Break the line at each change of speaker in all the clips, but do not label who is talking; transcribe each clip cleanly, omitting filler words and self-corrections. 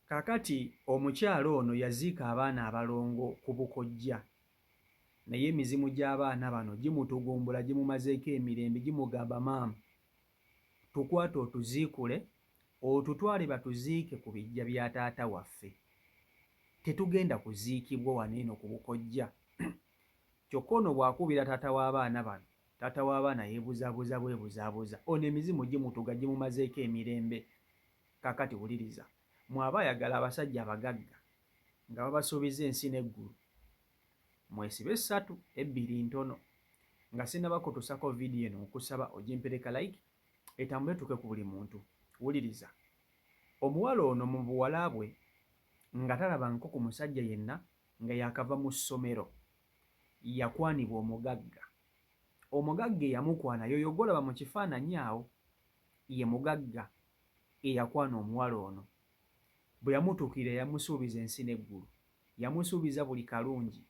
Kaakati omukyala ono yaziika abaana abalongo ku Bukojja naye emizimu gy'abaana bano gimutugumbula gimumazeeko emirembe gimugamba maama tukwate otuziikule otutwale batuziike ku biggya bya taata waffe tetugenda kuziikibwa wano eno ku Bukojja. Kyokka ono bw'akubira taata w'abaana bano taata w'abaana yeebuzaabuza bwebuzaabuza ono emizimu gimutuga gimumazeeko emirembe. Kaakati wuliriza mwaba ayagala abasajja abagagga nga babasuubiza ensi n'eggulu mwesibe 3 2 ntono nga sinnabakutusako vidiyo eno okusaba ogimpereka like etambule etuuke ku buli muntu. Wuliriza omuwala ono mu buwala bwe nga talabangako ku musajja yenna nga yakava mu ssomero yakwanibwa omugagga. Omugagga eyamukwana yoyo gw'olaba mu kifaananyi awo ye mugagga eyakwana omuwala ono. Bwe yamutuukira yamusuubiza ensi n'eggulu, yamusuubiza buli kalungi,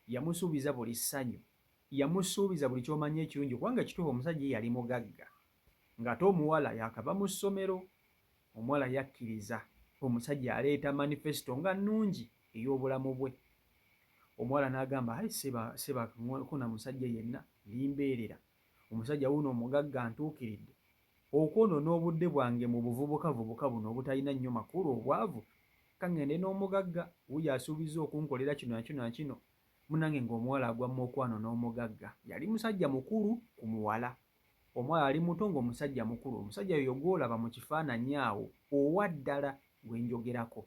yamusuubiza buli ssanyu, yamusuubiza buli ky'omanyi ekirungi kubanga ekituufu omusajja ye yali mugagga ng'ate omuwala yakava mu ssomero. Omuwala yakkiriza, omusajja aleeta manifesito nga nnungi ey'obulamu bwe. Omuwala n'agamba ayi seba kuna musajja yenna limbeerera omusajja wuno omugagga ntuukiridde okwonoona obudde bwange mu buvubukavubuka buno obutalina nnyo makulu obwavu kaŋŋende n'omugagga wuyo asuubiza okunkolera kino na kino na kino. Munnange ng'omuwala agwamma okwano n'omugagga yali musajja mukulu ku muwala, omuwala ali muto ng'omusajja mukulu. Omusajja yoyo gw'olaba mu kifaananyi awo owa ddala gwe njogerako.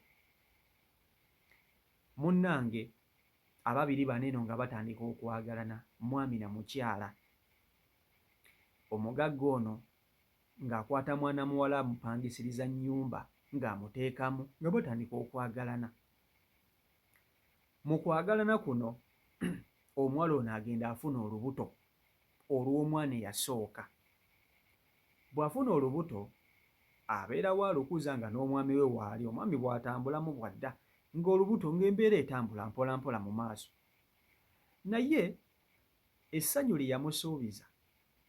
Munnange ababiri bano eno nga batandika okwagalana mwami na mukyala. Omugagga ono ng'akwata mwana muwala amupangisiriza nnyumba ng'amuteekamu nga batandika okwagalana. Mu kwagalana kuno omuwala ono agenda afuna olubuto olw'omwana eyasooka. Bw'afuna olubuto abeerawo alukuza nga n'omwami we waali, omwami bw'atambulamu bwadda ng'olubuto ng'embeera etambula mpola mpola mu maaso. Naye essanyu lye yamusuubiza,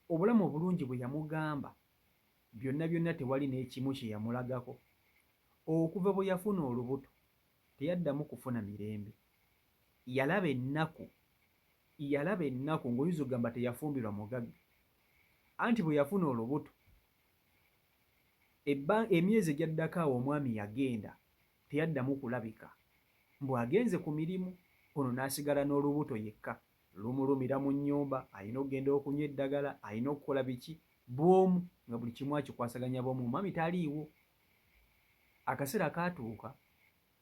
obulamu obulungi bwe yamugamba, byonna byonna tewali n'ekimu kye yamulagako. Okuva bwe yafuna olubuto teyaddamu kufuna mirembe. Yalaba ennaku ng'oyinza okugamba teyafumbirwa mugagga, anti bwe yafuna olubuto emyezi egyaddako awo omwami yagenda teyaddamu kulabika. Bw'agenze ku mirimu ono n'asigala n'olubuto yekka, lumulumira mu nnyumba, alina okugenda okunywa eddagala, alina okukola biki bw'omu nga buli kimu akikwasaganya bw'omu, omwami taliiwo. Akaseera kaatuuka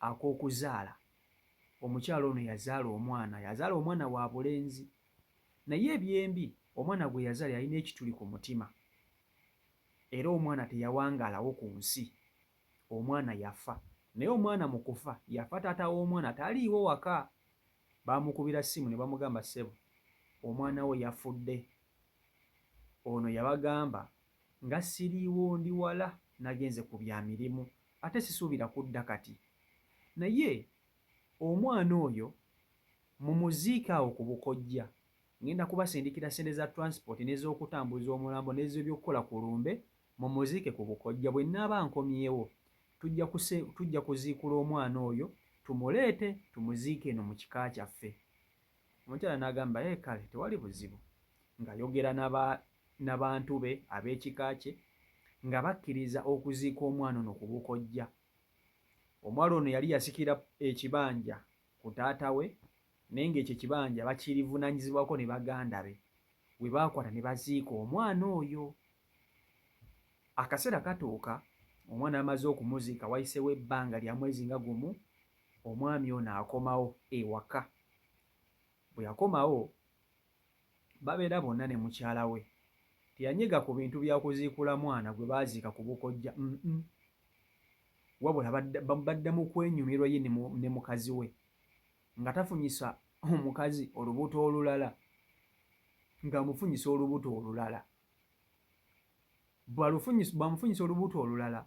ak'okuzaala, omukyala ono yazaala omwana wa bulenzi. Naye ebyembi omwana gwe yazaala yalina ekituli ku mutima era omwana teyawangaalawo ku nsi, omwana yafa. Naye omwana mu kufa yafa taata w'omwana taliiwo waka. Baamukubira ssimu ne bamugamba ssebo omwana wo yafudde. Ono yabagamba nga siriiwo ndi wala nagenze ku bya mirimu ate sisuubira kudda kati. Naye omwana oyo mumuziike awo ku Bukojja, ngenda kubasindikira ssente za transport n'ez'okutambuza omulambo n'ez'ebyokukola ku lumbe, mumuziike ku Bukojja. Bwe nnaaba nkomyewo tujja kuziikula omwana oyo tumuleete tumuziike eno mu kika kyaffe. Omukyala n'agamba kale tewali buzibu, ng'ayogera n'abantu be ab'ekika kye nga bakkiriza okuziika omwana ono ku Bukojja. Omuwala ono yali yasikira ekibanja ku taata we naye ng'ekyo ekibanja bakirivunaanyizibwako ne baganda be. Bwe baakwata ne baziika omwana oyo. Akaseera katuuka, omwana amaze okumuziika wayiseewo ebbanga lya mwezi nga gumu, omwami ono akomawo ewaka. Bwe yakomawo babeera bonna ne mukyala we. Teyanyega ku bintu bya kuziikula mwana gwe baaziika ku Bukojja, wabula baddamu kwenyumirwa ye ne mukazi we nga tafunyisa omukazi olubuto olulala, ng'amufunyisa olubuto olulala. Bw'amufunyisa olubuto olulala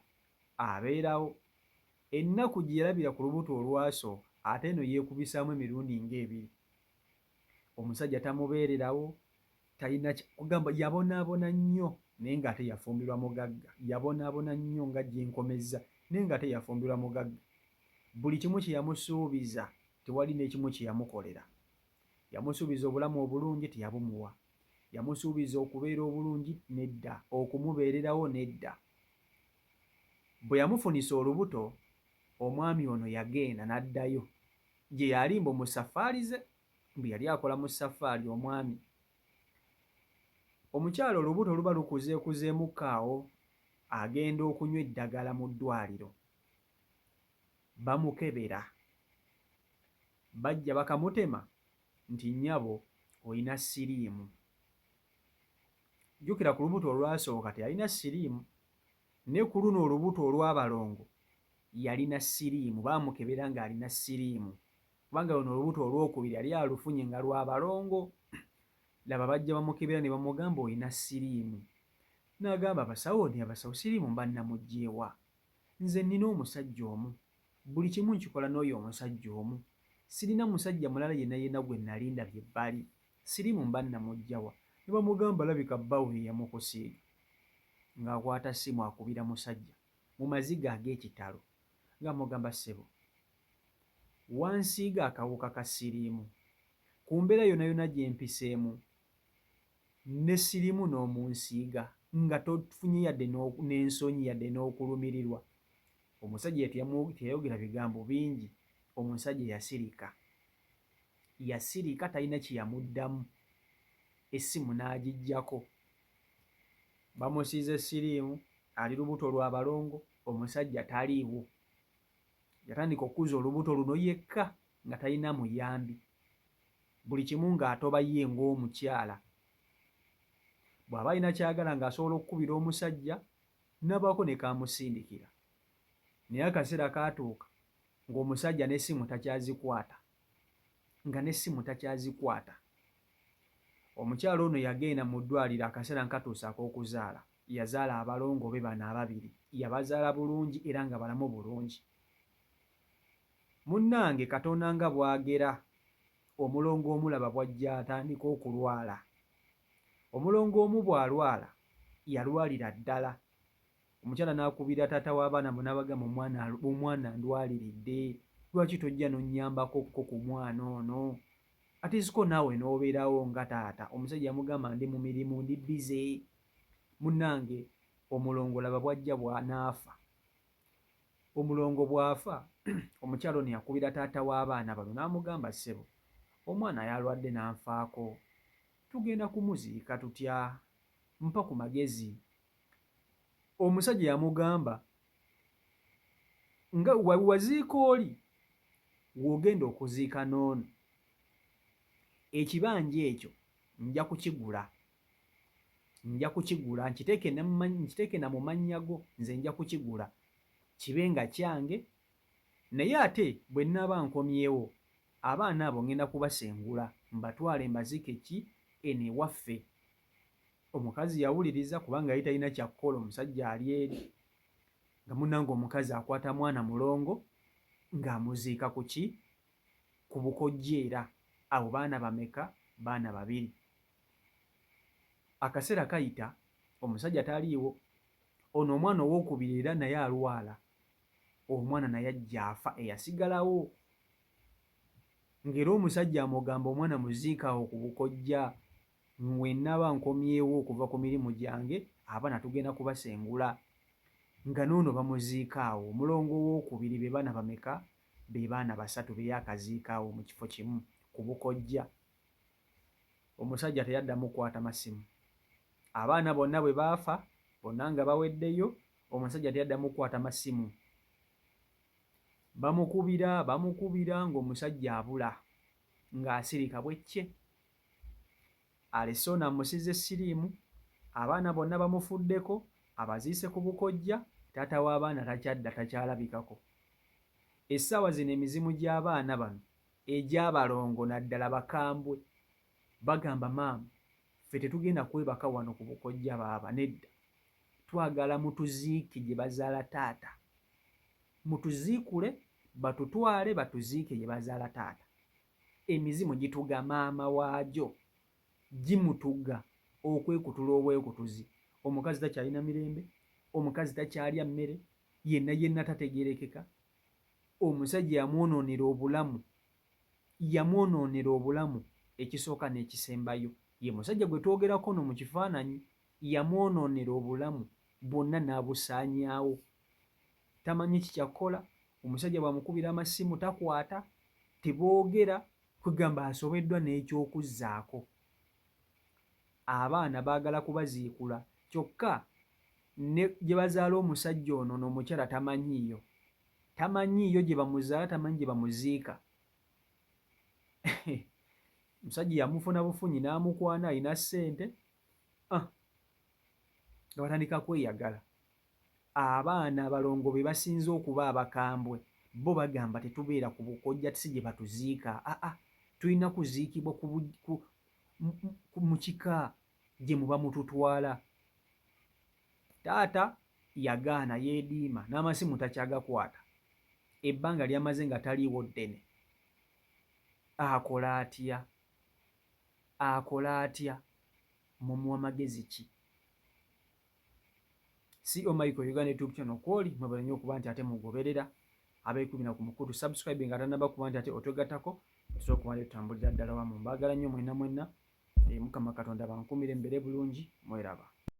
abeerawo ennaku gye yalabira ku lubuto olwasooka ate eno yeekubisaamu emirundi ng'ebiri. Omusajja tamubeererawo, talina kugamba, yabonaabona nnyo naye ng'ate yafumbirwa mugagga. Yabonaabona nnyo nga gye nkomezza naye ng'ate yafumbirwa mugagga. buli kimu kye yamusuubiza tewali n'ekimu kye yamukolera. Yamusuubiza obulamu obulungi teyabumuwa, yamusuubiza okubeera obulungi nedda, okumubeererawo nedda. Bwe yamufunisa olubuto, omwami ono yagenda n'addayo gye yali mbu mu saffaali ze, bwe yali akola mu saffaali omwami. Omukyala olubuto luba lukuzeekuzeemukko awo, agenda okunywa eddagala mu ddwaliro. Bamukebera, bajja bakamutema nti nnyabo olina siriimu. Jjukira ku lubuto olwasooka teyalina siriimu, ne ku luno olubuto olw'abalongo yalina siriimu, baamukebera ng'alina siriimu, kubanga luno olubuto olwokubiri yali alufunye nga lw'abalongo. Laba bajja bamukebera ne bamugamba olina siriimu. N'agamba abasawo nti abasawo siriimu mba namuggyeewa, nze nnina omusajja omu, buli kimu nkikola n'oyo omusajja omu, sirina musajja mulala yenna gwe nalinda bye bbali, siriimu mba namuggyawa. Ne bamugamba labika bbawo ye yamukusiiga, ng'akwata ssimu akubira musajja mu maziga ag'ekitalo ng'amugamba ssebo, wansiiga akawuka ka siriimu, ku mbeera yonna yonna gye mpiseemu ne siriimu n'omunsiiga nga tofunye yadde n'ensonyi yadde n'okulumirirwa. Omusajja teyayogera bigambo bingi, omusajja yasirika talina kye yamuddamu, essimu n'agiggyako. Bamusiize siriimu, ali lubuto lw'abalongo, omusajja taliiwo. Yatandika okuza olubuto luno yekka nga talina muyambi, buli kimu ng'atoba ye ng'omukyala. Bw'aba alina kyagala ng'asobola okukubira omusajja n'abaako ne kaamusindikira. Naye akaseera kaatuuka ng'omusajja n'essimu takyazikwata. Omukyala ono yagenda mu ddwaliro akaseera nkatuusa ak'okuzaala, yazaala abalongo be bano ababiri, yabazaala bulungi era nga balamu bulungi. Munnange Katonda nga bw'agera, omulongo omulaba bw'ajja atandika okulwala. Omulongo omu bw'alwala yalwalira ddala. Omukyala n'akubira taata w'abaana n'abagamba omwana ndwaliridde, lwaki tojja n'onnyambako ku mwana ono? Ate siko naawe n'obeerawo nga taata. Omusajja yamugamba ndi mu mirimu, ndi bize. Munnange omulongo laba bw'ajja bw'anaafa. Omulongo bw'afa, omukyala ono yakubira taata w'abaana bano n'amugamba ssebo, omwana yalwadde n'anfaako, tugenda kumuziika tutya? Mpa ku magezi. Omusajja yamugamba nga waziika oli, w'ogenda okuziika n'ono, ekibanja ekyo nja kukigula nkiteeke na mu mannya go, nze nja kukigula kibe nga kyange, naye ate bwe nnaaba nkomyewo abaana abo ngenda kubasengula mbatwale mbaziike eno ewaffe. Omukazi yawuliriza kubanga yali talina kyakkola, omusajja ali eri, nga munnange omukazi akwata mwana mulongo ng'amuziika ku bukojjeera. Abo baana bameka? Baana babiri. Akaseera kayita, omusajja taliiwo, ono omwana owookubiri era naye alwala, omwana naye ajja afa, eyasigalawo. Ng'era omusajja amugamba omwana muziika awo ku bukojja, bwe nnaaba nkomyewo okuva ku mirimu gyange abaana tugenda kubasengula, nga n'ono bamuziika awo. Omulongo owookubiri be baana bameka? Be baana basatu, be yaakaziika awo mu kifo kimu ku bukojja. Omusajja teyaddamu kukwata masimu. Abaana bonna bwe baafa, bonna nga baweddeyo, omusajja teyaddamu kukwata masimu. Bamukubira ng'omusajja abula, ng'asirika bwecce. Alesona amusize siriimu, abaana bonna bamufuddeko, abaziise ku bukojja, taata w'abaana takyalabikako. Essaawa zino emizimu gy'abaana bano egy'abalongo naddala bakambwe bagamba, maama, ffe tetugenda kwebaka wano ku bukojja baaba, nedda, twagala mutuziike gye bazaala taata, mutuziikule batutwale batuziike gye bazaala taata. Emizimu gituga maama waagyo, gimutuga okwekutula obwekutuzi. Omukazi takyalina mirembe, omukazi takyalya mmere, yenna tategeerekeka. omusajja yamwonoonera obulamu ekisooka n'ekisembayo. Ye musajja gwe twogerako no mu kifaananyi, yamwonoonera obulamu bwonna n'abusaanyaawo. Tamanyi kikyakkola, omusajja bw'amukubira amasimu takwata, teboogera, kwegamba asobeddwa n'ekyokuzzaako. Abaana baagala kubaziikula kyokka ne gye bazaala omusajja ono n'omukyala tamanyiiyo. Tamanyiiyo gye bamuzaala, tamanyi gye bamuziika. Omusajja yamufuna bufunyi n'amukwana, alina ssente, nga batandika kweyagala. Abaana abalongo be basinze okuba abakambwe, bo bagamba tetubeera ku bukojja si gye batuziika. Tulina kuziikibwa mu kika gye muba mututwala. Taata yagaana, yeediima, n'amasimu takyagakwata. Ebbanga lyamaze nga taliiwo ddene. Akola atya? Mumuwa magezi ki? CEO Michael Uganda YouTube channel kwoli mwebale nnyo okuba nti ate mugoberera abeekubina ku mukutu subscribe nga tannaba kuba nti ate otwegattako tusobola okuba nti tutambulira ddala wamu. Mbaagala nnyo mwenna Mukama Katonda bankuumire mbere bulungi, mweraba.